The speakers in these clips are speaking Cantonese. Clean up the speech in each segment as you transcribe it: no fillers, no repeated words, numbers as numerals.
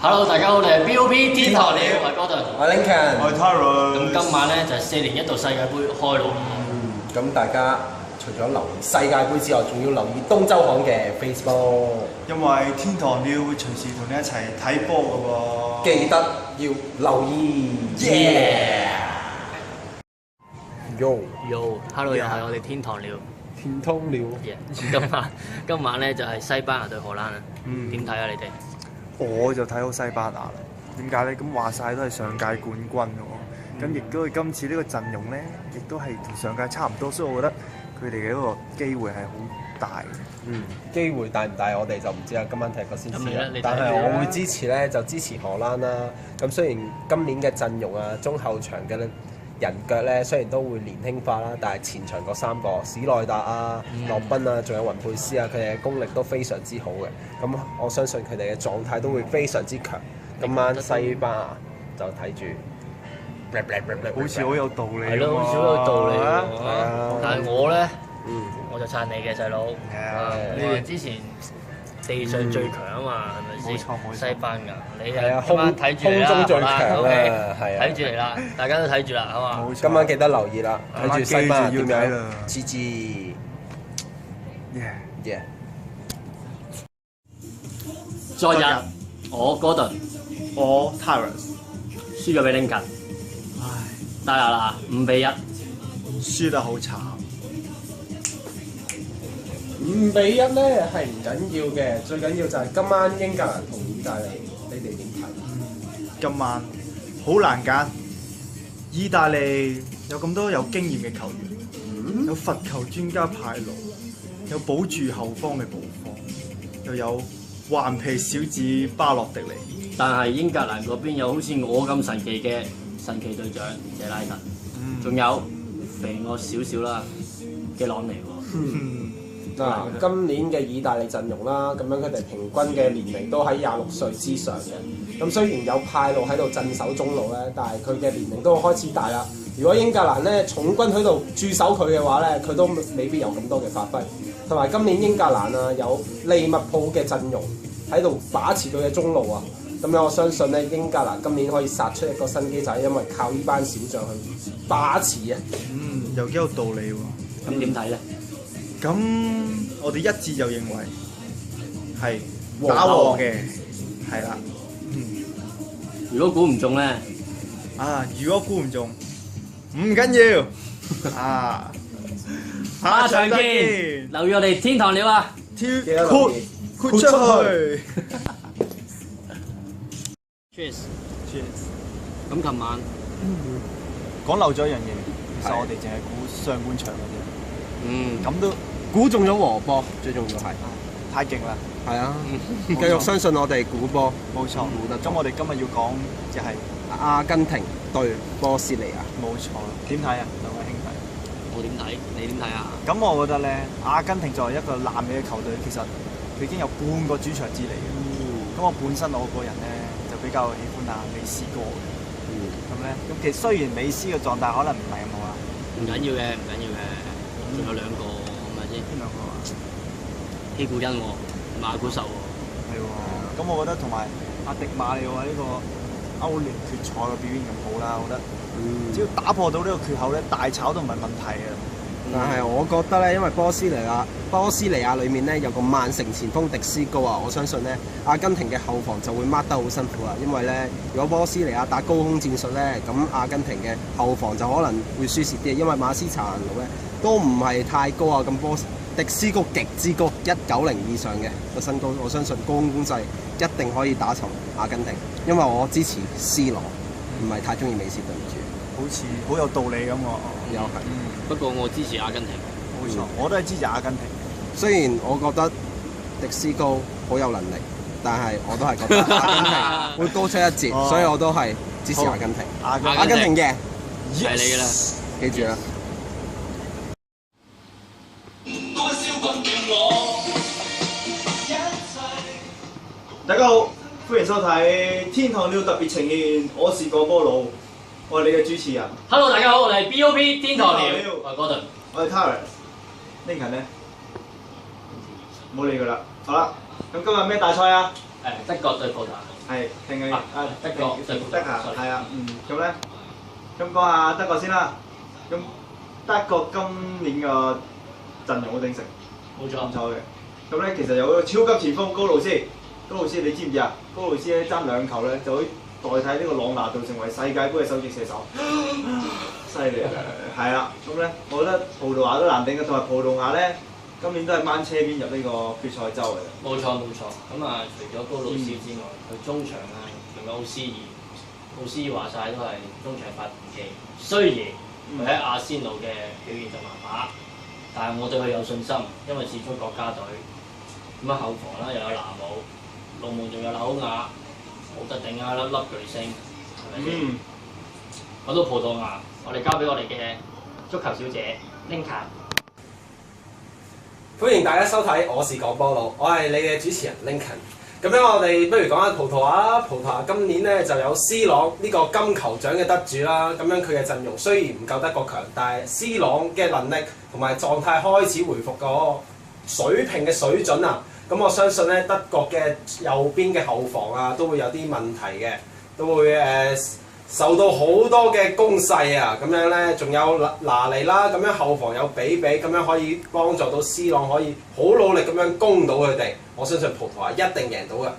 Hello， 大家好，我哋係 BOP 天堂鳥，我係 Gordon， 我係 Lincoln， 我係 Taro。咁今晚咧就係4年一度世界盃開鑼。咁大家除咗留意世界盃之外，仲要留意東周刊嘅 Facebook，因為天堂鳥會隨時同你一齊睇波㗎喎。記得要留意。Yo，Hello， 又係我哋天堂鳥。天通鳥。今晚咧就係西班牙對荷蘭啊。點睇啊？你哋？我就睇好西班牙啦。點解咧？咁話晒都係上屆冠軍喎。咁亦都係今次呢個陣容咧，亦都係同上屆差唔多，所以我覺得佢哋嘅嗰個機會係好大嘅。機會大唔大我哋就唔知啦，今晚踢過先知啦。你但係我會支持咧，就支持荷蘭啦。咁雖然今年嘅陣容啊，中後場嘅人腳咧，雖然都會年輕化啦，但係前場嗰3個史內達啊、洛賓啊，仲有雲佩斯啊，佢哋嘅功力都非常之好嘅。咁我相信佢哋嘅狀態都會非常之強。今晚西班牙就睇住。好似好有道理喎。係咯，好似好有道理喎。但係我咧，我就撐你嘅細佬。你哋之前地上最強啊嘛，係咪先？冇錯。西班牙，你係今晚睇住嚟啦，空中最強啦，OK，係啊，睇住嚟啦，大家都睇住啦，好嘛？冇錯。今晚記得留意啦，睇住西班牙點樣啦。GG。昨日我 Gordon 我 Tyrus 輸咗俾 Lincoln，得啦，5-1，輸得好慘。 5-1咧係唔緊要嘅，最緊要就係今晚英格蘭同意大利，你哋點睇？今晚好難揀，意大利有咁多有經驗嘅球員，有罰球專家派路，有保住後方嘅布方，又有頑皮小子巴洛迪尼。但係英格蘭嗰邊有好似我咁神奇嘅神奇隊長謝拉特，仲有肥我少少啦嘅朗尼喎。嗱，今年嘅意大利陣容啦，咁樣佢哋平均嘅年齡都喺26歲之上嘅。咁雖然有派路喺度鎮守中路咧，但係佢嘅年齡都開始大啦。如果英格蘭咧重軍喺度駐守佢嘅話咧，佢都未必有咁多嘅發揮。同埋今年英格蘭啊，有利物浦嘅陣容喺度把持佢嘅中路啊。咁樣我相信咧，英格蘭今年可以殺出一個新機，就係因為靠呢班小將去把持啊。又幾有道理喎。咁點睇咧？咁我哋一致就認為係打和嘅，係啦。如果估唔中咧，如果估唔中，唔緊要，下場見，留意我哋天堂鳥啊！豁出去。Cheers！ 咁琴晚講漏咗一樣嘢，其實我哋淨係估上半場嘅啫。咁都估中咗和波，最重要係太勁啦！係啊，繼續相信我哋估波。冇錯，咁我哋今日要講就係阿根廷對波斯尼亞。冇錯，點睇啊，兩位兄弟？我點睇？你點睇啊？咁我覺得咧，阿根廷作為一個南美嘅球隊，其實佢已經有半個主場之利嘅。咁我本身我個人咧就比較喜歡阿美斯哥嘅。咁咧，咁其實雖然美斯嘅狀態可能唔係咁好啦，唔緊要嘅，唔緊要嘅，仲有2個，係咪先？邊兩個啊？希古恩喎，馬古獸喎。係喎。咁我覺得同埋阿迪馬利奧呢個歐聯決賽嘅表現咁好啦，我覺得只要打破到呢個缺口咧，大炒都唔係問題嘅。但係我覺得咧，因為波斯尼亞裏面咧有個曼城前鋒迪斯高啊，我相信咧阿根廷嘅後防就會 mark 得好辛苦啦。因為咧，如果波斯尼亞打高空戰術咧，咁阿根廷嘅後防就可能會輸蝕啲，因為馬斯查蘭奴咧都唔係太高啊。咁迪斯高極之高，190以上嘅個身高，我相信高空攻勢一定可以打沉阿根廷。因為我支持 C 羅，唔係太中意美斯，對唔住。好似好有道理咁喎。又係。不過我支持阿根廷。冇錯，我都係支持阿根廷。雖然我覺得迪斯高好有能力，但係我都係覺得阿根廷會高出一截，所以我都係支持阿根廷。阿根廷嘅，係你㗎啦，記住啦。大家好，歡迎收睇《天堂鳥特別呈現》，我是個波佬，我係你嘅主持人。Hello， 大家好，我哋係 BOP 天堂鳥，我係 Gordon， 我係 Tyrus。Lincoln 咧，唔好理佢啦。好啦，咁今日咩大賽啊？德國對葡萄牙。係定係德國對葡萄牙德啊，係啊，咁咧，咁講下德國先啦。咁德國今年嘅陣容好鼎盛，冇錯唔。錯嘅。咁咧其實有個超級前鋒高路斯，高路斯你知唔知啊？高路斯咧爭2球咧就可以代替呢個朗拿度成為世界盃嘅首席射手，犀利啊！係啦，咁咧我覺得葡萄牙都難頂嘅，同埋葡萄牙咧今年都係掹車邊入呢個決賽周嘅。冇錯冇錯，咁啊除咗高路斯之外，佢中場啊仲有奧斯爾，奧斯爾話晒都係中場發電機。雖然佢喺阿仙奴嘅表現就麻麻，但係我對佢有信心，因為始終國家隊。咁啊後防啦又有拿姆，龍門仲有紐亞，冇得頂啊！粒巨星係咪先？講到葡萄牙，我哋交俾我哋嘅足球小姐 Linka。歡迎大家收睇，我是講波佬，我係你嘅主持人 Lincoln。咁樣我哋不如講下葡萄牙啦。葡萄牙今年咧就有 C 朗呢個金球獎嘅得主啦。咁樣佢嘅陣容雖然唔夠德國強，但係 C 朗嘅能力同埋狀態開始回復個水平嘅水準啊。咁我相信咧德國嘅右邊嘅後防啊都會有啲問題嘅，都會受到好多嘅攻勢啊，咁樣咧，仲有拿尼啦，咁樣後防有比，咁樣可以幫助到 C 朗可以好努力咁樣攻到佢哋。我相信葡萄牙一定贏到嘅。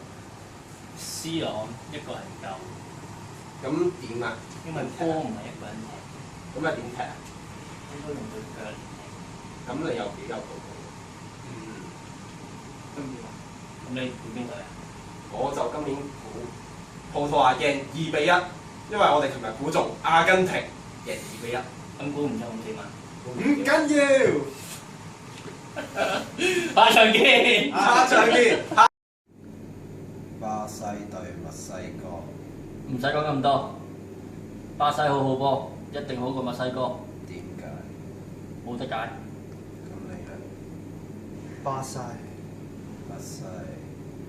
C 朗一個人唔夠，咁點啊？因為波唔係一個人踢，咁啊點踢啊？應該用對腳嚟踢。咁你又比較葡萄牙。咁你估邊隊啊？我就今年估葡萄牙贏2-1，因為我哋琴日估中阿根廷贏2-1。咁估唔中點啊？唔緊要，下場見。下場見。巴西對墨西哥。唔使講咁多，巴西好好波，一定好過墨西哥。點解？冇得解。咁你咧？巴西，巴西。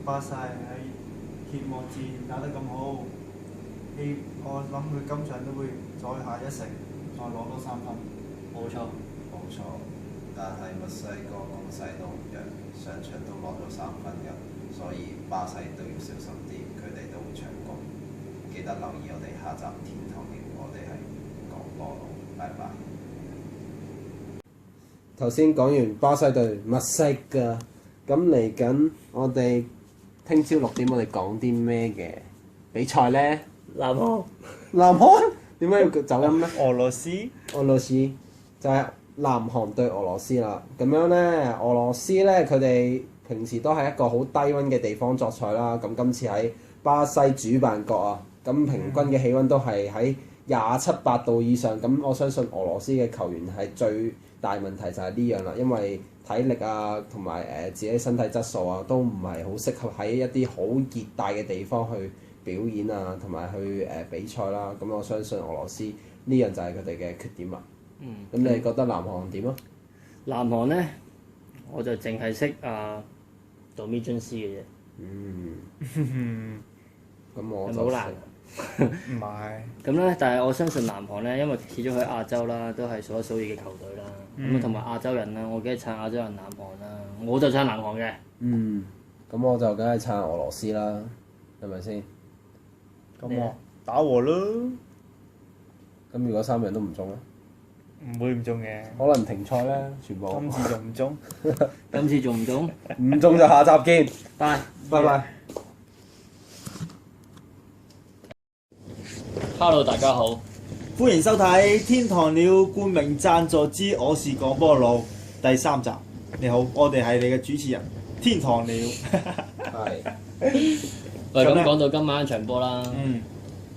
巴西喺揭幕戰打得咁好，我諗佢今場都會再下一城，再攞多3分。冇錯。冇錯，但係墨西哥攻勢都唔弱，上場都攞咗3分嘅，所以巴西都要小心啲，佢哋都會搶攻。記得留意我哋下集天堂嘅，我哋係講波佬，拜拜。頭先講完巴西對墨西哥，咁嚟緊我哋聽朝6點我哋講啲咩嘅比賽咧？南韓。南韓點解要走音咧？俄羅斯俄羅斯就係南韓對俄羅斯啦。咁樣咧，俄羅斯咧佢哋平時都係一個好低温嘅地方作賽啦。咁今次喺巴西主辦國啊，咁平均嘅氣温都係喺27-8度以上。咁我相信俄羅斯嘅球員係最大問題就係呢樣啦，因為體力啊同埋自己身體質素啊都唔係好適合喺一啲好熱帶嘅地方去表演啊，同埋去比賽啦。咁我相信俄羅斯呢樣就係佢哋嘅缺點啊。咁你覺得南韓點啊？南韓咧，我就淨係識做咪津斯嘅啫。咁我係咪好難？唔係。咁咧，但係我相信南韓咧，因為始終喺亞洲啦，都係數一數二嘅球隊啦。咁同埋亞洲人啦，我梗係撐亞洲人南韓啦。我就撐南韓嘅。咁我就梗係撐俄羅斯啦，係咪先？咁我打和咯，咁如果3樣都唔中咧？唔會唔中嘅。可能停賽咧，全部。今次仲唔中？今次中唔中？唔中就下集見。拜拜。Hello， 大家好。歡迎收睇《天堂鳥冠名贊助之我是廣播佬》第3集。你好，我哋係你嘅主持人天堂鳥。係。喂，咁講到今晚一場波啦。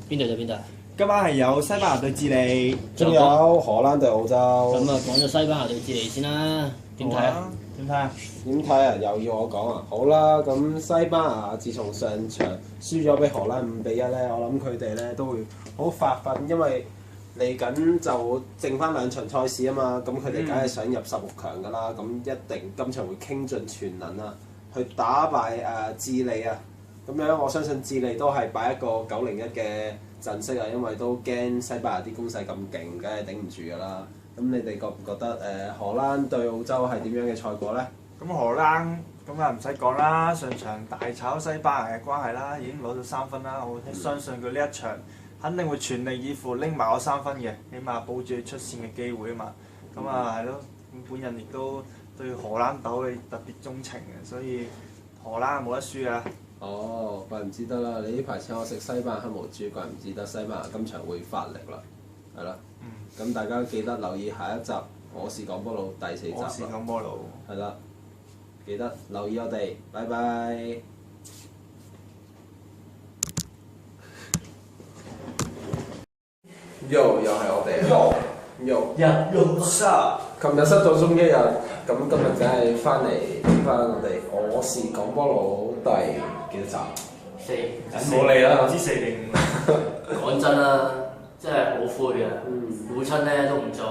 邊隊對邊隊？今晚係有西班牙對智利，仲有荷蘭對澳洲。咁啊，講咗西班牙對智利先啦。點睇啊？點睇啊？點睇啊？又要我講啊？好啦，咁西班牙自從上場輸咗俾荷蘭5-1咧，我諗佢哋咧都會好發奮，因為嚟緊就剩翻2場賽事啊嘛，咁佢哋梗係想入16強噶啦，咁一定今場會傾盡全能啊，去打敗智利啊！咁樣我相信智利都係擺一個9-1嘅陣式啊，因為都驚西班牙啲攻勢咁勁，梗係頂唔住噶啦。咁你哋覺唔覺得荷蘭對澳洲係點樣嘅賽果咧？咁荷蘭咁啊唔使講啦，上場大炒西班牙嘅關係啦，已經攞到3分啦。我相信佢呢一場肯定會全力以赴拎埋我3分嘅，起碼保住出線嘅機會啊嘛。咁啊係咯，本人亦都對荷蘭豆係特別鍾情嘅，所以荷蘭係冇得輸啊！哦，怪唔知得啦！你呢排請我食西班牙黑毛豬，怪唔知得西班牙今場會發力啦，係啦。咁大家記得留意下一集《我是廣波佬》第4集啦。我是廣波佬。係啦，記得留意我哋，拜拜。又係我哋啊！又琴日失咗蹤1日，咁今日梗係翻嚟聽翻我哋《我是廣波佬》第幾多集？4，冇理啦，唔知4定5。講真啦，真係好灰啊！估親咧都唔中，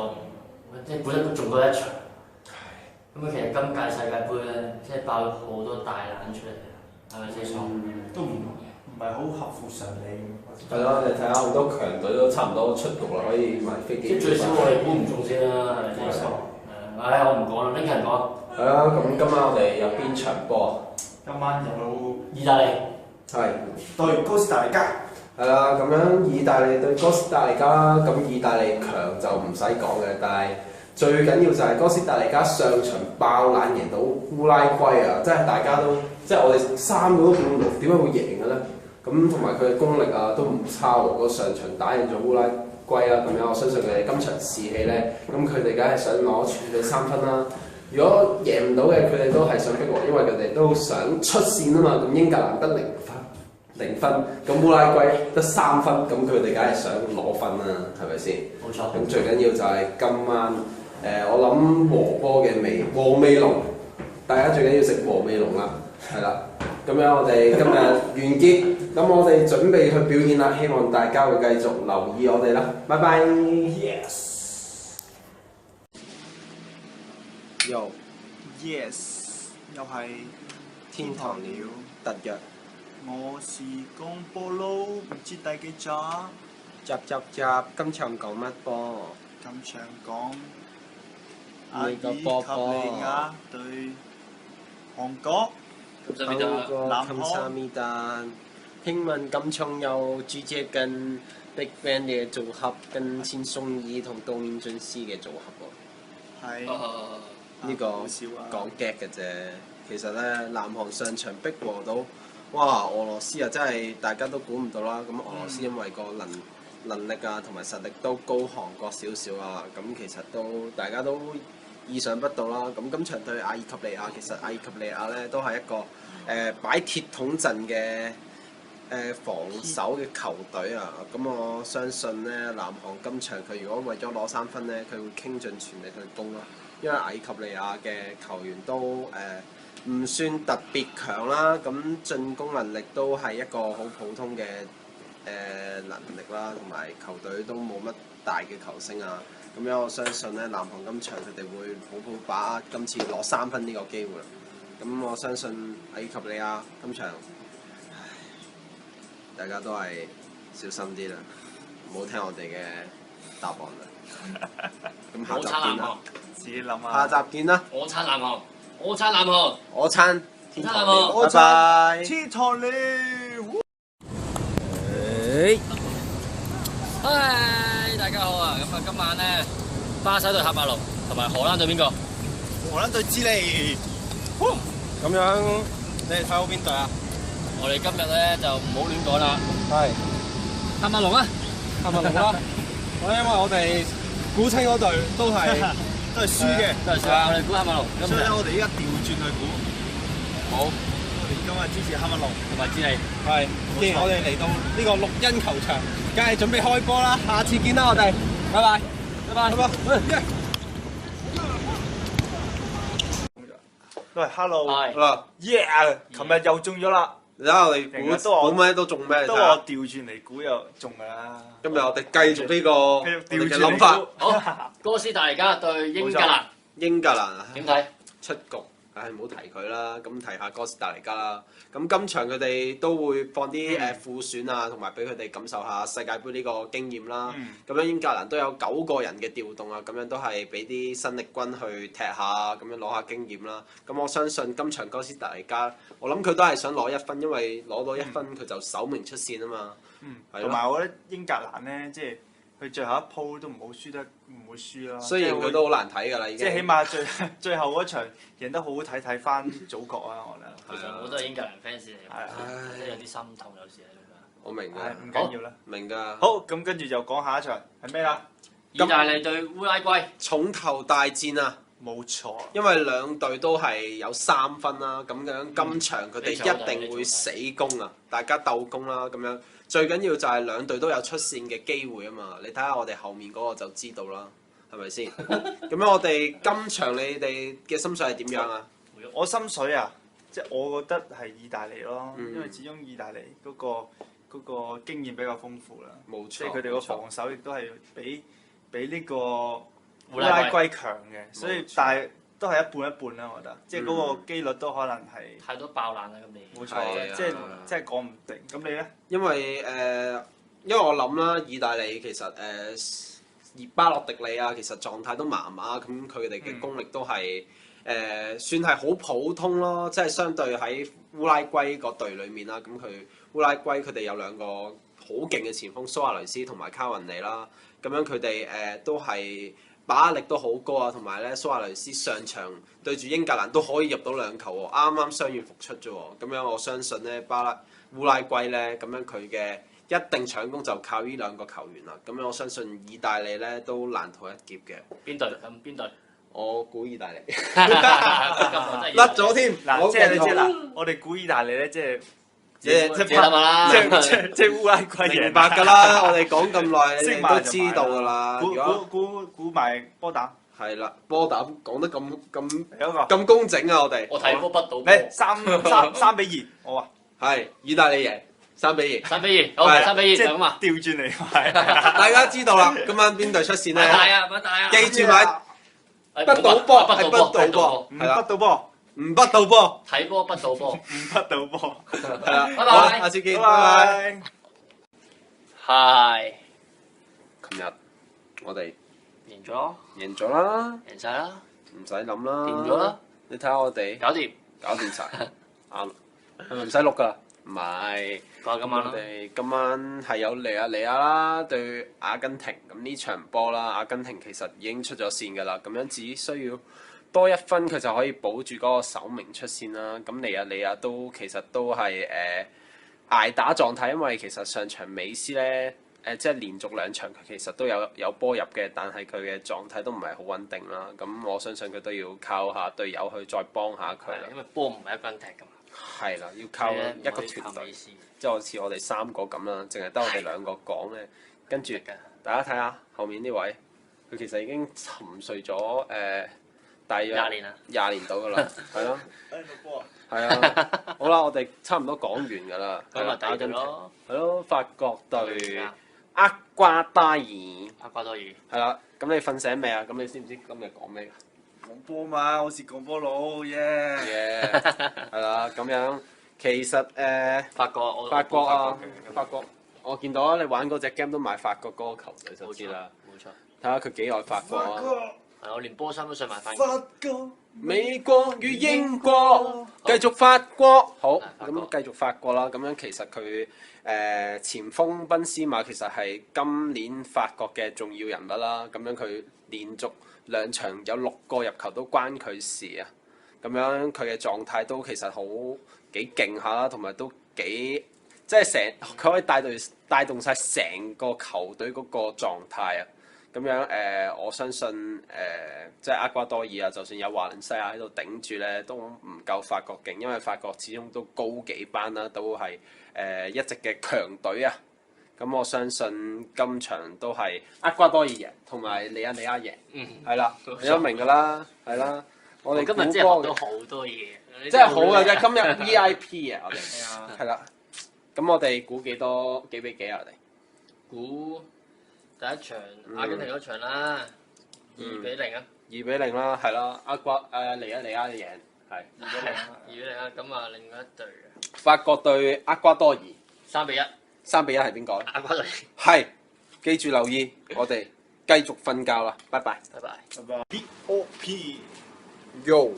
即係本身都中過1場。咁其實今屆世界盃咧，即係爆咗好多大冷出嚟，係咪先？都唔係好合乎常理。係咯，你睇下好多強隊都差唔多出局啦，可以買飛機。即係最少我哋估唔中先啦，係咪先？我唔講啦，拎人講。係啦，咁今晚我哋有邊場波啊？今晚有意大利係對哥斯達黎加。係啦，咁樣意大利對哥斯達黎加，咁意大利強就唔使講嘅，但係最緊要就係哥斯達黎加上場爆冷贏到烏拉圭啊！真係大家都即係我哋3個都估唔到點解會贏嘅咧？咁同埋佢嘅功力啊都唔差喎，個上場打贏咗烏拉圭啦，咁樣我相信佢哋今場士氣咧，咁佢哋梗係想攞全隊3分啦。如果贏唔到嘅，佢哋都係想逼和，因為佢哋都想出線啊嘛。咁英格蘭得0分，咁烏拉圭得3分，咁佢哋梗係想攞分啦，係咪先？冇錯。咁最緊要就係今晚我諗和波嘅和味龍，大家最緊要食和味龍啦，係啦。咁樣我哋今日完結，咁我哋準備去表演啦，希望大家會繼續留意我哋啦，拜拜。Yes。Yes， 又係天堂鳥特約。我是廣波佬，唔知第幾集。集，今場講乜波？今場講阿爾及利你個波亞對韓國。감사합니다。聽聞今場有朱姐跟 BigBang 嘅組合，跟千頌伊同杜面俊師嘅組合喎。係。呢個講 gag 嘅啫。其實咧，南韓上場逼和到，哇！俄羅斯啊，真係大家都估唔到啦。咁俄羅斯因為個能力啊同埋實力都高韓國少少啊，咁其實都大家都意想不到啦。咁今場對阿爾及利亞，其實阿爾及利亞咧都係一個擺鐵桶陣嘅防守嘅球隊啊。咁我相信咧，南韓今場佢如果為咗攞3分咧，佢會傾盡全力去攻啦。因為阿爾及利亞嘅球員都唔算特別強啦，咁進攻能力都係一個好普通嘅能力啦，同埋球隊都冇乜大嘅球星啊。咁樣我相信咧，南韓今場佢哋會好好把握今次攞3分呢個機會。咁我相信阿爾及利亞今場，大家都係小心啲啦，唔好聽我哋嘅答案啦。咁下集見啦，自己諗下。下集見啦。我撐南韓，我撐南韓，我撐天堂鳥，我拜拜。天堂鳥。嗨，大家好啊！咁啊，今晚咧，巴西對喀麥隆，同埋荷蘭對邊個？荷蘭對智利。咁樣，你哋睇好邊隊啊？我哋今日咧就唔好亂講啦。係喀麥隆啊！喀麥隆啦。因為我哋估清嗰隊都係輸嘅。都係輸啊！我哋估喀麥隆。所以咧，我哋依家調轉去估。好。我哋今日支持喀麥隆同埋智利。係。既然我哋嚟到呢個綠茵球場，梗係準備開波啦！下次見啦，我哋。拜拜。拜拜。喂，hello。嗱 ，yeah， 琴日又中咗啦。而家我哋估咩都中咩？都我調轉嚟估又中㗎啦。今日我哋繼續呢個我哋嘅諗法。好，哥斯達黎加對英格蘭。英格蘭啊，點睇？出局。唉，唔好提佢啦，咁提下哥斯達黎加啦。咁今場佢哋都會放啲副選啊，同埋俾佢哋感受下世界盃呢個經驗啦。咁樣英格蘭都有9個人嘅調動啊，咁樣都係俾啲新力軍去踢下，咁樣攞下經驗啦。咁我相信今場哥斯達黎加，我諗佢都係想攞1分，因為攞到1分佢就首名出線啊嘛。同埋我覺得英格蘭咧，即係佢最後一鋪都唔會輸啦。雖然佢都好難睇㗎啦，已經。即係起碼最後嗰場贏得好好睇，睇翻祖國啊！我覺得。其實我都係英格蘭 fans 嚟係即係有啲心痛有時係咁樣。我明㗎，唔緊要啦。明㗎。好，咁跟住就講下一場係咩啦？意大利對烏拉圭，重頭大戰啊！冇錯，因為兩隊都係有3分啦，咁樣今場佢哋一定會死攻啊！大家鬥攻啦，咁樣最緊要就係兩隊都有出線嘅機會啊嘛！你睇下我哋後面嗰個就知道啦，係咪先？咁樣我哋今場你哋嘅心水係點樣啊？我心水啊，即係我覺得係意大利咯，因為始終意大利嗰個經驗比較豐富啦，冇錯，即係佢哋個防守亦都係比呢個烏拉圭強嘅，所以但係都係一半一半啦，我覺得，即係嗰個機率都可能係太多爆冷啦咁你。冇錯，即係講唔定。咁你咧？因為我諗啦，意大利其實巴洛迪利啊，其實狀態都麻麻，咁佢哋嘅功力都係算係好普通咯，即係相對喺烏拉圭個隊裡面啦，咁烏拉圭佢哋有2個好勁嘅前鋒蘇亞雷斯同埋卡雲尼啦，咁樣佢哋都係把握力都好高啊，同埋咧蘇亞雷斯上場對住英格蘭都可以入到2球喎，啱啱傷愈復出啫喎，咁樣我相信咧烏拉圭咧咁樣佢嘅一定搶攻就靠呢2個球員啦，咁樣我相信意大利咧都難逃一劫嘅。邊隊？邊隊？我估意大利，甩甩咗添。嗱，即係嗱，我哋估意大利咧，即係自己諗下啦。即係烏拉圭贏明白㗎啦，我哋講咁耐，你哋都知道㗎啦。估埋波膽。係啦，波膽講得有一個咁工整啊！我哋我睇波不到波。誒3-2，我話係意大利贏3-2。3-2，好3-2就咁啊！調轉嚟，大家知道啦，今晚邊隊出線咧？不大啊！記住買不到波，係不到波，係啦，不到波，唔不到波，睇波不到波，唔不到波，係啦，拜拜好，下次見，拜拜。係。琴日我哋贏咗，贏咗啦，贏晒啦，唔使諗啦，掂咗啦，你睇下我哋搞掂晒，啱，係咪唔使錄㗎？唔係，講今晚啦。我哋今晚係有尼亞啦對阿根廷，咁呢場波啦，阿根廷其實已經出咗線㗎啦，咁樣只需要多1分佢就可以保住嗰個首名出線啦。咁尼亞都其實都係捱打狀態，因為其實上場美斯咧即係連續2場佢其實都有波入嘅，但係佢嘅狀態都唔係好穩定啦。咁我相信佢都要靠下隊友去再幫下佢啦。因為波唔係一個人踢㗎嘛。係啦，要靠一個團隊，即係好似我哋3個咁啦，淨係得我哋2個講咧。跟住大家睇下後面呢位，佢其實已經沉睡咗大約20年到㗎啦，係咯，係啊，好啦，我哋差唔多講完㗎啦，咁咪第二隊咯，係咯，法國對厄瓜多爾，係啦，咁你瞓醒未啊？咁你知唔知今日講咩㗎？講波嘛，我是講波佬耶！係啦，咁樣其實法國，我見到啊，你玩嗰隻 game 都買法國嗰個球隊就知啦。冇錯，睇下佢幾愛法國啊！係我連波衫都想買翻。法國、美國與英國，繼續法國。好，咁繼續法國啦。咁樣其實佢前鋒賓斯馬其實係今年法國嘅重要人物啦。咁樣佢連續2場有6個入球都關佢事啊！咁樣佢嘅狀態都其實好幾勁下啦，同埋都幾即係佢可以帶動晒成個球隊嗰個狀態啊！咁樣我相信即係厄瓜多爾啊，就算有華倫西亞喺度頂住咧，都唔夠法國勁，因為法國始終都高幾班啦，都係一直嘅強隊啊！咁我相信今場都係厄瓜多爾贏，同埋尼亞贏，係啦，你都明㗎啦，係啦。我哋今日真係學到好多嘢，真係好嘅啫！今日 VIP 啊，我哋係啦。咁我哋估幾比幾啊？我哋估第一場阿根廷嗰場啦，2-0啊。2-0啦，係啦。尼亞贏，係係2-0啦。咁啊，另外一隊法國對厄瓜多爾3-1， 3-1係邊個？厄瓜多爾。係，記住留意，我哋繼續瞓覺啦，拜拜。拜拜。拜拜。P.O.P. Yo，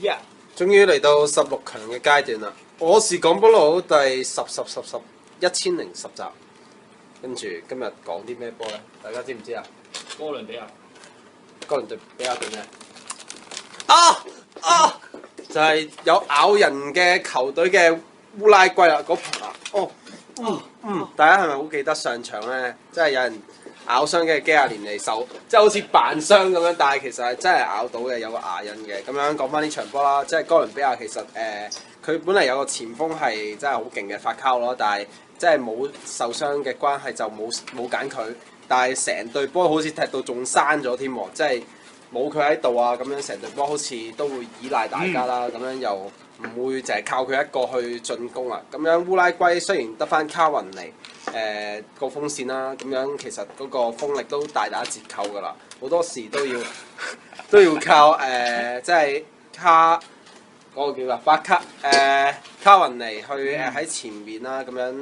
Yeah。終於嚟到16強嘅階段啦！我是港波佬第101010集，跟住今日講啲咩波咧？大家知唔知啊？哥倫比亞。哥倫比亞對咩？就係有咬人嘅球隊嘅烏拉圭啦，嗰盤大家係咪好記得上場咧？即係有人咬傷嘅基亞連尼手，即係好似扮傷咁樣，但係其實係真係咬到嘅，有個牙印嘅。咁樣講翻呢場波啦，即係哥倫比亞其實佢本嚟有個前鋒係真係好勁嘅法卡咯，但係即係冇受傷嘅關係就冇揀佢，但係成隊波好似踢到仲生咗添喎，即係冇佢喺度啊，咁樣成隊波好似都會依賴大家啦，咁樣又唔會淨係靠佢一個去進攻啊。咁樣烏拉圭雖然得翻卡雲尼個鋒線啦，咁樣其實嗰個鋒力都大打折扣㗎啦，好多時都要靠即係嗰個叫法卡雲尼去喺前面啦，咁樣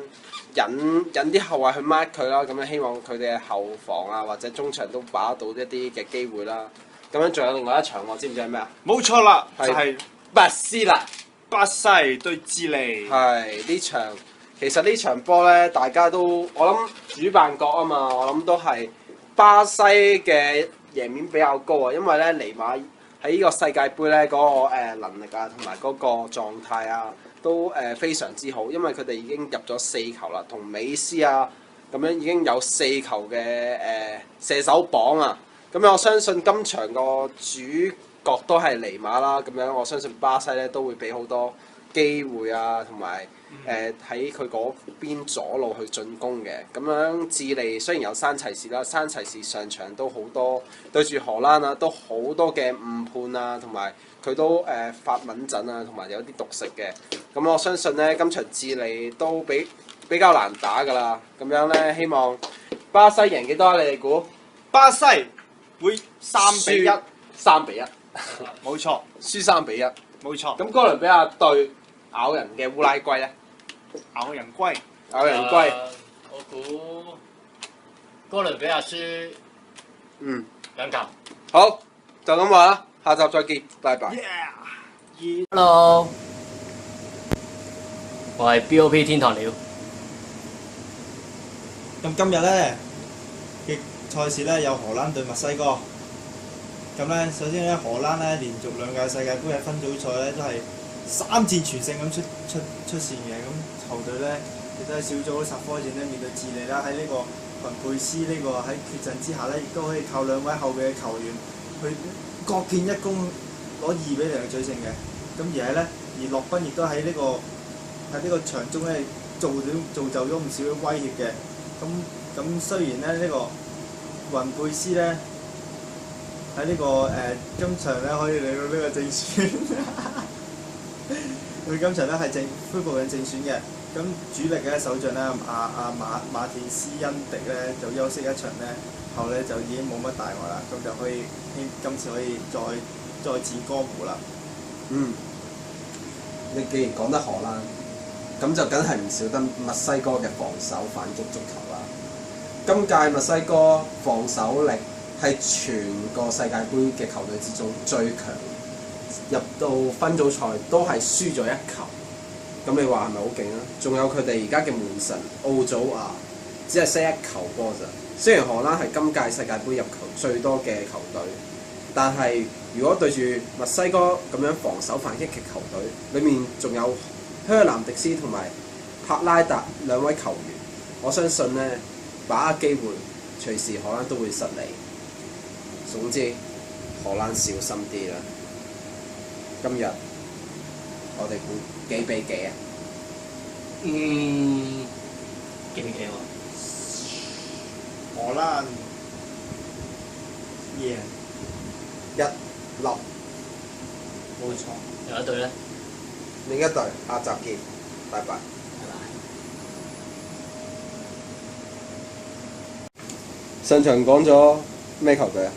引啲後衞去 mark 佢啦，咁樣希望佢哋嘅後防啊或者中場都把握到一啲嘅機會啦。咁樣仲有另外一場喎，知唔知係咩啊？冇錯啦，就係係巴西啦，巴西對智利。係呢場，其實呢場波咧，大家都我諗主辦國啊嘛，我諗都係巴西嘅贏面比較高啊，因為咧尼馬喺呢個世界盃咧嗰個能力啊同埋嗰個狀態啊都非常之好，因為佢哋已經入咗4球啦，同美斯啊咁樣已經有4球嘅射手榜啊。咁樣我相信今場個主角都係尼馬啦，咁樣我相信巴西咧都會俾好多機會啊，同埋喺佢嗰邊左路去進攻嘅。咁樣智利雖然有山齊士啦，山齊士上場都好多對住荷蘭啊，都好多嘅誤判啊，同埋佢都發穩陣啊，同埋有啲毒食嘅。咁我相信咧今場智利都比較難打㗎啦。咁樣咧希望巴西贏幾多啊？你哋估？巴西會3-1， 3-1，冇錯，輸3-1。冇錯。咁哥倫比亞對咬人嘅烏拉圭咧，咬人龜。咬人龜，我估哥倫比亞輸2球。好，就咁話啦，下集再見，拜拜。Hello，我係 BOP 天堂鳥。咁今日咧嘅賽事咧有荷蘭對墨西哥。咁咧首先咧荷蘭咧連續2屆世界盃嘅分組賽咧都係3戰全勝咁出線嘅。咁球隊咧亦都喺小組10科戰咧面對智利啦，喺呢個雲佩斯呢個喺缺陣之下咧，亦都可以靠2位後備嘅球員去各建一功攞2-0嘅取勝嘅。咁而洛賓亦都喺呢個場中咧造就咗唔少嘅威脅嘅。咁雖然咧呢個雲佩斯咧喺今場咧可以嚟到呢個正選，佢今場咧係恢復緊正選嘅。咁主力嘅首將咧馬田斯恩迪咧就休息一場咧，後咧就已經冇乜大礙啦，咁就可以今次可以再戰江湖啦。你既然講得荷蘭，咁就梗係唔少得墨西哥嘅防守反擊足球啦。今屆墨西哥防守力係全個世界盃嘅球隊之中最強，入到分組賽都係輸咗1球。咁你話係咪好勁啊？仲有佢哋而家嘅門神奧祖亞，只係失1球波咋。雖然荷蘭係今屆世界盃入球最多嘅球隊，但係如果對住墨西哥咁樣防守反擊嘅球隊，裡面仲有香南迪斯同埋帕拉達2位球員，我相信呢把握機會隨時荷蘭都會失利。總之荷蘭小心啲啦。今日我哋估幾比幾啊？幾比幾喎？荷蘭贏1-0，冇錯。有一隊咧，另一隊下集見，拜拜。拜拜。上場講咗咩球隊啊？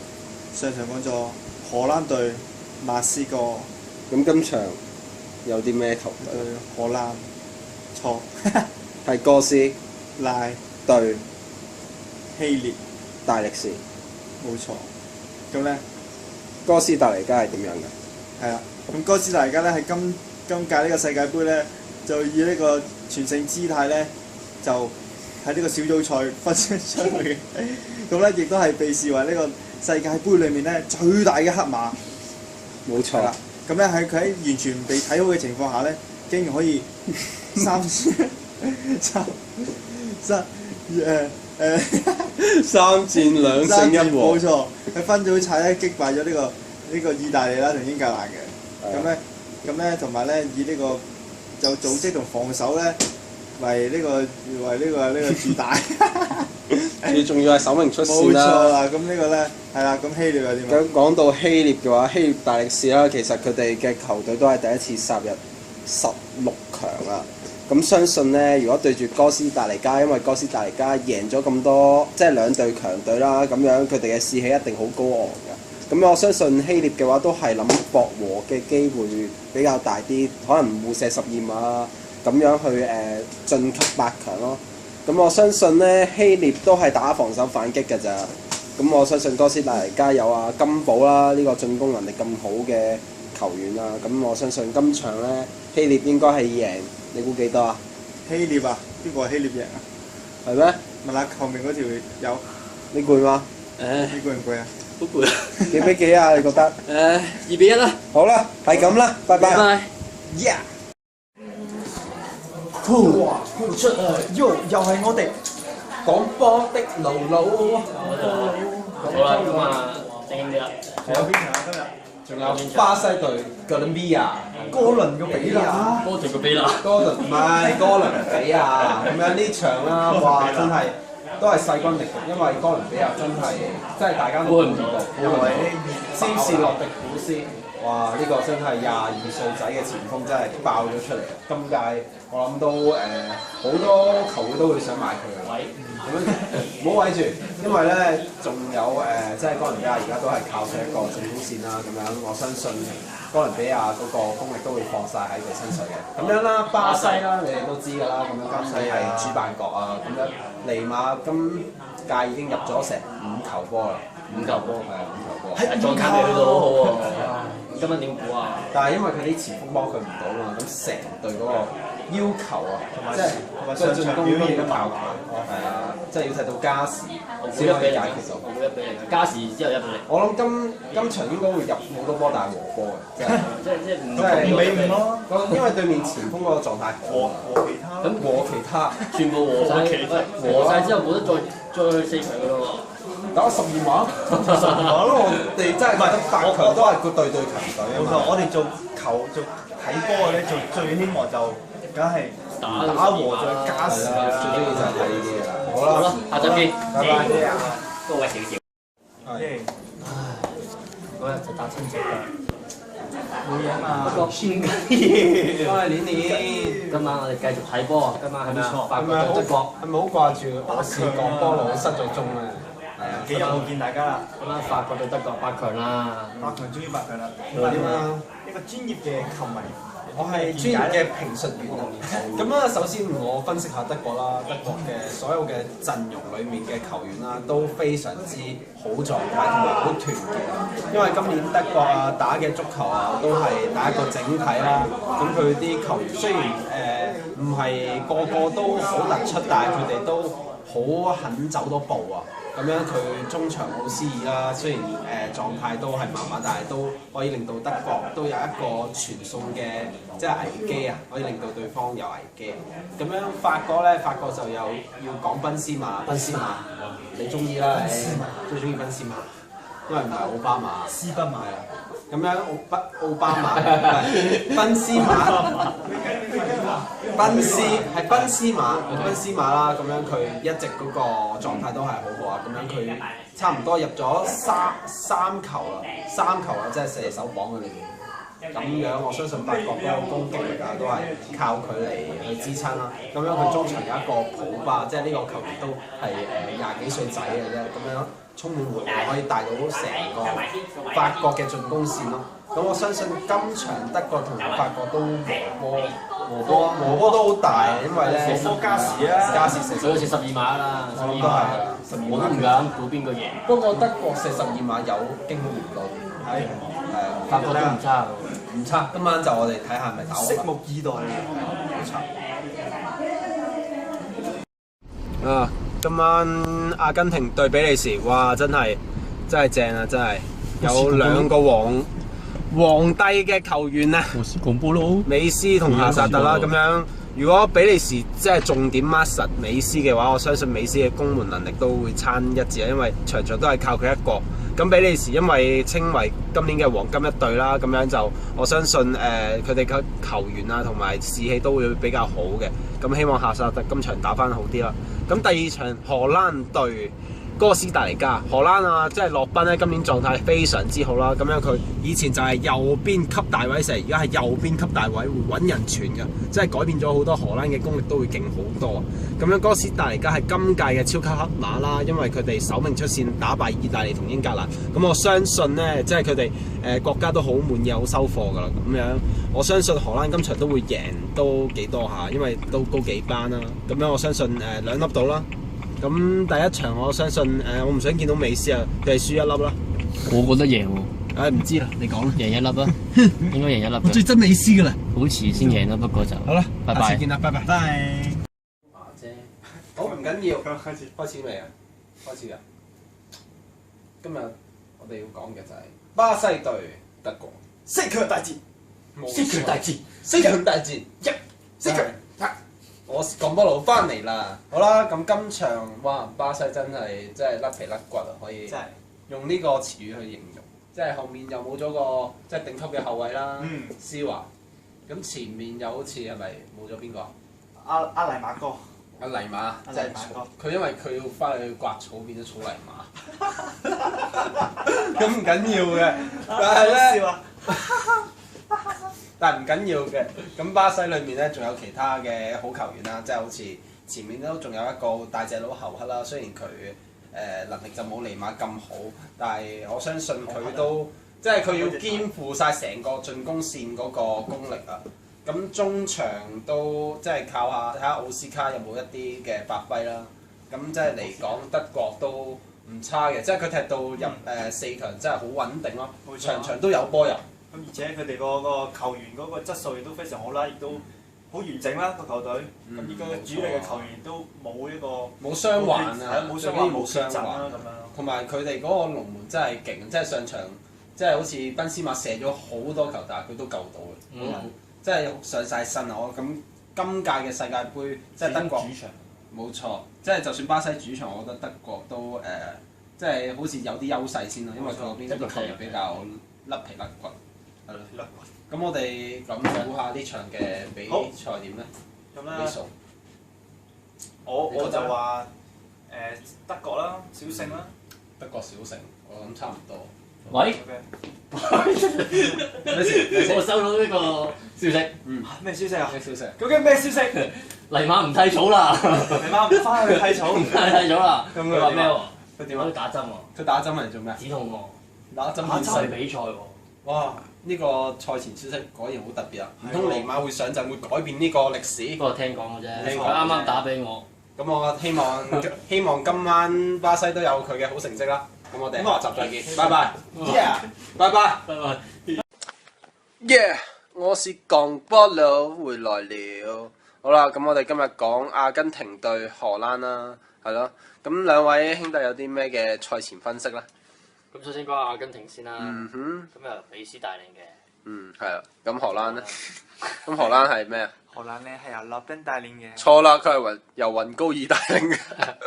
上場講咗荷蘭對墨西哥。咁今場有啲咩球隊？荷蘭錯，係哥斯拉對希臘大力士。冇錯。咁咧哥斯達黎加係點樣嘅？係啦，咁哥斯達黎加咧喺今屆呢個世界盃咧，就以呢個全勝姿態咧，就喺呢個小組賽分出去嘅。咁咧亦都係被視為呢個世界盃裏面咧最大嘅黑馬。冇錯啦。咁咧喺佢喺完全唔被睇好嘅情況下咧，竟然可以三戰兩勝一和。冇錯，喺分組賽咧擊敗咗呢個意大利啦同英格蘭嘅。咁咧同埋咧以呢個就組織同防守咧為呢個主打。你仲要係首名出線冇啦。錯啦，咁呢個咧係啦，咁希臘又點啊？咁講到希臘嘅話，希臘大力士啦，其實佢哋嘅球隊都係第一次殺入16強啦。咁相信咧，如果對住哥斯達黎加，因為哥斯達黎加贏咗咁多，即係兩隊強隊啦，咁樣佢哋嘅士氣一定好高昂㗎。咁我相信希臘嘅話都係諗博和嘅機會比較大啲，可能互射12碼咁樣去晉級8強咯。咁我相信咧，希臘都係打防守反擊㗎咋。咁我相信哥斯達黎加有金寶啦，呢個進攻能力咁好嘅球員啦。咁我相信今場咧，希臘應該係贏。你估幾多啊？希臘啊，邊個係希臘贏啊？係咩？問下後面嗰條友，你攰嗎？你攰唔攰啊？好攰啊！幾比幾啊？你覺得2-1啦。好啦，係咁啦，拜拜。拜。Yeah。哇！出又係我哋講波的路路。好啦，咁啊，正經啲啦。仲有邊場啊？今日仲有巴西對哥倫比亞。哥倫個比亞，多條個比啦。哥倫唔係哥倫比亞，咁樣呢場啦，哇！真係都係勢均力敵，因為哥倫比亞真係大家都估唔到，因為詹士洛迪古斯，哇！呢個真係22歲仔嘅前鋒真係爆咗出嚟。今屆我諗都好多球會都會想買佢嘅位，咁樣唔好位住，因為咧仲有即係哥倫比亞而家都係靠上一個進攻線啦，咁樣我相信哥倫比亞嗰個功力都會放晒喺佢身上嘅。咁樣啦，巴西啦，你哋都知㗎啦，咁樣巴西係主辦國啊，咁樣尼馬今屆已經入咗成5球波啦，5球波係5球波，狀態未去到好好喎。今晚點估啊？但係因為佢啲前鋒幫佢唔到嘛，咁成隊嗰個要求啊，即係個進攻都要靠佢，係啊，即係要睇到加時先可以解決到。我估1比0，加時之後1比0。我諗今場應該會入好多波，但係和波嘅，即係唔即係5比5咯。因為對面前鋒嗰個狀態好啊，和其他，全部和晒，和晒之後冇得再去4強㗎咯喎。打12碼咯，我哋真係覺得8強都係個隊強隊啊嘛。我哋做睇波嘅咧，最希望就梗係打和再加時啦。最中意就係睇呢啲嘢啦。好好啦啦，，下集見。拜拜。各位小姐。係。嗰日就打親戚㗎。冇嘢嘛。不過偏緊嘢。翻嚟年。今晚我哋繼續睇波啊！今晚係咪啊？法國係咪好對德國。係咪好掛住我視角波路失咗蹤啊？係啊。幾日冇見大家啦？今晚法國對德國8強啦。8強終於8強啦！點啊？一個專業嘅球迷，我係專業嘅評述員啊。咁啊，首先我分析下德國啦，德國嘅所有嘅陣容裡面嘅球員啦，都非常之好狀態同埋好團結啊。因為今年德國啊打嘅足球啊，都係打一個整體啦。咁佢啲球員雖然唔係個個都好突出，但係佢哋都好肯走多步啊。咁樣佢中場奧斯爾啦，雖然狀態都係麻麻，但係都可以令到德國都有一個傳送嘅即係危機啊，可以令到對方有危機。咁樣法國就有要講賓斯馬，你中意啦，你最中意賓斯馬，因為唔係奧巴馬，斯賓馬係啊。咁樣奧巴馬唔係賓斯馬，賓斯馬啦。咁樣佢一直嗰個狀態都係好好啊。咁樣佢差唔多入咗三球啦，即係射手榜嘅裏面。咁樣我相信法國嗰個攻擊力啊，都係靠佢嚟去支撐啦。咁樣佢中場有一個普巴，即係呢個球員都係20幾歲仔嘅啫。咁樣充滿活力，可以帶到成個法國嘅進攻線咯。咁我相信今場德國同法國都和波都好大，因為咧加時啊，加時射佢好似12碼啦，我諗都係啊，我都唔敢估邊個贏。不過德國射12碼有驚無到，係法國都唔差喎。唔差。今晚就我哋睇下係咪打拭目以待。冇錯。啊！今晚阿根廷對比利時，哇！真係正啊！真係有兩個皇帝嘅球員啊，美斯同夏薩特啦。咁樣如果比利時即係重點 mark 實美斯嘅話，我相信美斯嘅攻門能力都會差一截，因為場場都係靠佢一個。咁比利時因為稱為今年嘅黃金一隊啦，咁樣就我相信佢哋嘅球員啊同埋士氣都會比較好嘅。咁希望夏薩特今場打返好啲啦。咁第二場荷蘭對哥斯達黎加，荷蘭啊，即係洛賓咧，今年狀態非常之好啦。咁樣佢以前就係右邊級大位射，而家係右邊級大位會揾人傳嘅，即係改變咗好多。荷蘭嘅功力都會勁好多。咁樣哥斯達黎加係今屆嘅超級黑馬啦，因為佢哋首名出線打敗意大利同英格蘭。咁我相信呢，即係佢哋國家都好滿意，好收貨㗎啦。咁樣我相信荷蘭今場都會贏都幾多下，因為都高幾班啦。咁樣我相信2粒到啦。咁第一場我相信我唔想見到美斯啊，佢係輸1粒啦。我覺得贏喎。唔知啦，你講啦。贏1粒啊，應該贏1粒。我最憎美斯㗎啦。好遲先贏啦，不過就好啦，拜拜。下次見啦，拜拜。拜。好唔緊要，開始未啊？開始㗎。今日我哋要講嘅就係巴西對德國四強大戰，四強大戰，四強大戰，四強。我講波佬翻嚟啦，好啦，咁今場哇，巴西真係甩皮甩骨啊，可以真係用呢個詞語去形容，即係後面又冇咗個即係頂級嘅後衞啦，施華，咁前面又好似係咪冇咗邊個？阿黎馬哥，阿黎馬，即係佢因為佢要翻去刮草變咗草泥馬，咁唔緊要嘅，但係咧。但係唔緊要嘅，咁巴西裏面咧仲有其他嘅好球員啦，即係好似前面都仲有一個大隻佬侯克啦。雖然佢能力就冇尼馬咁好，但係我相信佢都即係佢要肩負晒成個進攻線嗰個功力啊。咁中場都即係靠下睇下奧斯卡有冇一啲嘅發揮啦。咁即係嚟講德國都唔差嘅，即係佢踢到入4強真係好穩定咯，場場都有波入。咁而且佢哋個球員嗰個質素亦都非常好啦，亦都好完整啦個球隊。咁呢個主力嘅球員都冇一個冇傷患啊，冇傷患冇傷缺陣啦咁樣。同埋佢哋嗰個龍門真係勁，即係上場即係好似賓斯馬射咗好多球，但係佢都救到嘅，即係上晒身啊！我咁今屆嘅世界盃即係德國主場，冇錯，即係就算巴西主場，我覺得德國都即係好似有啲優勢先咯，因為佢嗰邊啲球員比較甩皮甩骨。係咯，咁我哋咁估下呢場嘅比賽點咧？咁咧，數我就話德國啦，小勝啦。德國小勝，我諗差唔多。喂，咩事？我收到呢個消息。咩消息啊？咩消息？究竟咩消息？黎馬唔剃草啦，黎馬唔翻去剃草，唔剃草啦。咁佢話咩喎？佢點啊？可以打針喎。佢打針係做咩？止痛喎。打針免費比賽喎。哇！呢個賽前消息果然好特別啊！唔通尼馬會上陣會改變呢個歷史？不過聽講嘅啫，聽講佢啱啱打俾我。咁我希望今晚巴西都有佢嘅好成績啦。咁我哋下集再見，拜拜。Yeah， 拜拜。拜拜。Yeah， 我是鋼波佬回來了。好啦，咁我哋今日講阿根廷對荷蘭啦，係咯。咁兩位兄弟有啲咩嘅賽前分析咧？咁首先講下阿根廷先啦。咁又美斯帶領嘅。係啦。咁荷蘭咧？咁荷蘭係咩啊？荷蘭咧係由洛賓帶領嘅。錯啦，佢係由雲高爾帶領嘅。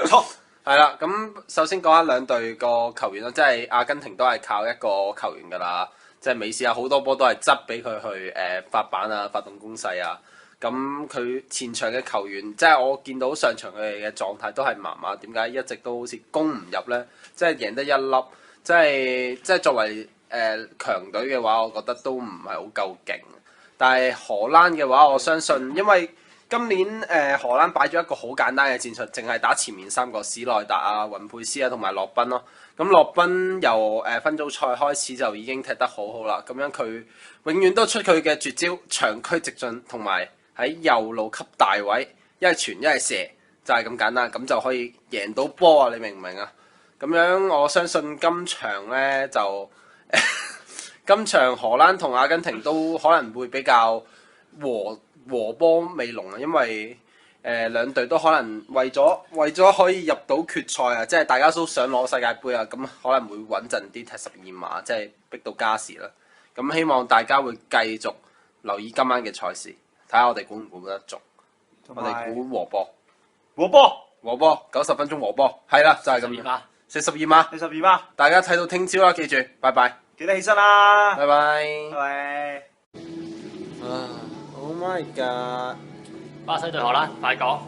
錯。係啦，咁首先講下兩隊個球員啦，即係阿根廷都係靠一個球員㗎啦，即係美斯有好多波都係執俾佢去發板啊、發動攻勢啊。咁佢前場嘅球員，即係我見到上場佢哋嘅狀態都係麻麻，點解一直都好似攻唔入咧？即係贏得一粒，即係作為強隊嘅話，我覺得都唔係好夠勁。但係荷蘭嘅話，我相信因為今年荷蘭擺咗一個好簡單嘅戰術，淨係打前面3個史內達啊、雲佩斯啊同埋洛賓咯。咁洛賓由分組賽開始就已經踢得好好啦。咁樣佢永遠都出佢嘅絕招長驅直進，同埋喺右路級大位一係傳一係射，就係咁簡單，咁就可以贏到波啊！你明唔明啊？咁樣我相信今場呢，就今場荷蘭同阿根廷都可能會比較和波未濃啊，因為兩隊都可能為咗可以入到決賽啊，即係大家都想攞世界盃啊，咁可能會穩陣啲踢12碼，即係逼到加時啦。咁希望大家會繼續留意今晚嘅賽事，睇下我哋估唔估得中。我哋估和波，90分鐘和波，係啦，就係咁樣。42碼42碼，大家睇到聽朝啦，記住，拜拜。記得起身啦，拜拜。拜拜。Oh my god！巴西對荷蘭，快講。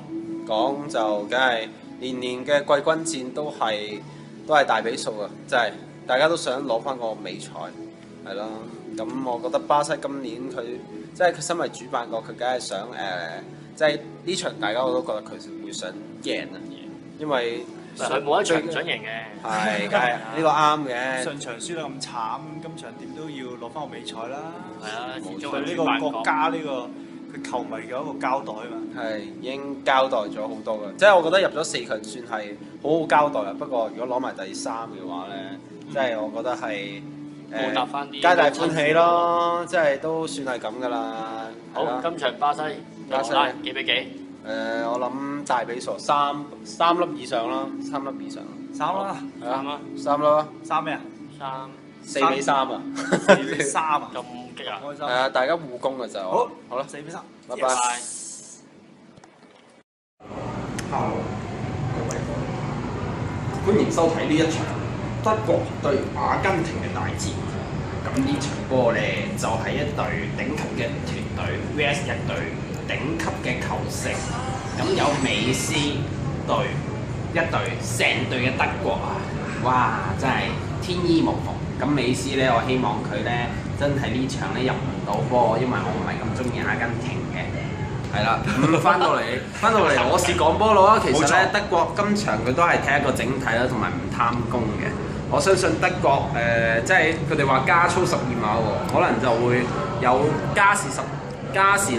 講就梗係年年嘅季軍戰都係大比數啊！真係大家都想攞翻個美彩，係咯。咁我覺得巴西今年佢身為主辦國，佢梗係想即係呢場大家我都覺得佢會想贏啊，因為佢冇一場唔想贏嘅。係，梗係呢個啱嘅。上場輸得咁慘，今場點都要攞翻個美彩啦。係啊，對呢個國家呢個佢球迷嘅一個交代啊嘛。係已經交代咗好多㗎，即係我覺得入咗4強算係好好交代啊。不過如果攞埋第3嘅話咧，即係我覺得係皆大歡喜咯，即係都算係咁㗎啦。好，今場巴西對荷蘭幾比幾？我諗大比數3粒以上啦，3粒以上。3啦，3啦。3咩啊？4比3啊！4比3啊！咁激啊！開心。係啊，大家互攻嘅就好啦，4比3，拜拜。Hello，各位歡迎收睇呢一場德國對阿根廷嘅大戰。咁呢場波呢，就係一隊頂級嘅團隊 VS 一隊頂級嘅球星。咁有美斯對一隊成隊嘅德國啊！哇，真係天衣無縫。咁美斯呢，我希望佢呢，真係呢場呢入唔到波，因為我唔係咁中意阿根廷嘅。係啦，咁翻到嚟，我是講波佬啊！其實咧，德國今場佢都係睇一個整體啦，同埋唔貪功嘅。我相信德國即係佢哋話加操12碼喎，可能就會有加時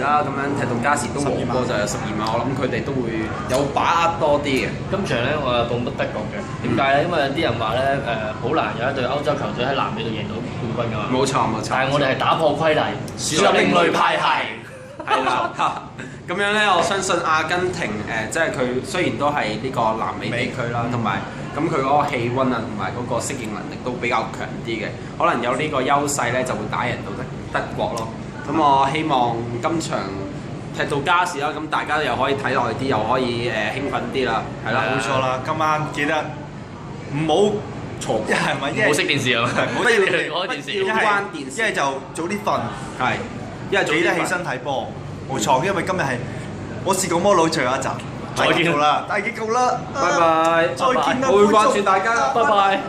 啦，咁樣踢到加時都和波就有12碼，我諗佢哋都會有把握多啲嘅。今場咧，我係捧德國嘅。點解咧？因為有啲人話咧，好難有一隊歐洲球隊喺南美度贏到冠軍㗎嘛。冇錯。但係我哋係打破規例，樹立另類派系。係啦，咁樣咧，我相信阿根廷即係佢雖然都係呢個南美地區啦，同埋咁佢嗰個氣温啊，同埋嗰個適應能力都比較強啲嘅，可能有呢個優勢咧，就會打贏到德國咯。咁我希望今場踢到加時啦，咁大家又可以睇耐啲，又可以興奮啲啦，係啦，冇錯啦，今晚記得唔好錯，唔好熄電視啊！唔好開電視，要關電視，一係就早啲瞓，係，一係記得起身睇波。冇錯，因為今日係我是個魔佬最後一集，大結局啦，拜拜，再見啦，我會掛住大家，拜拜。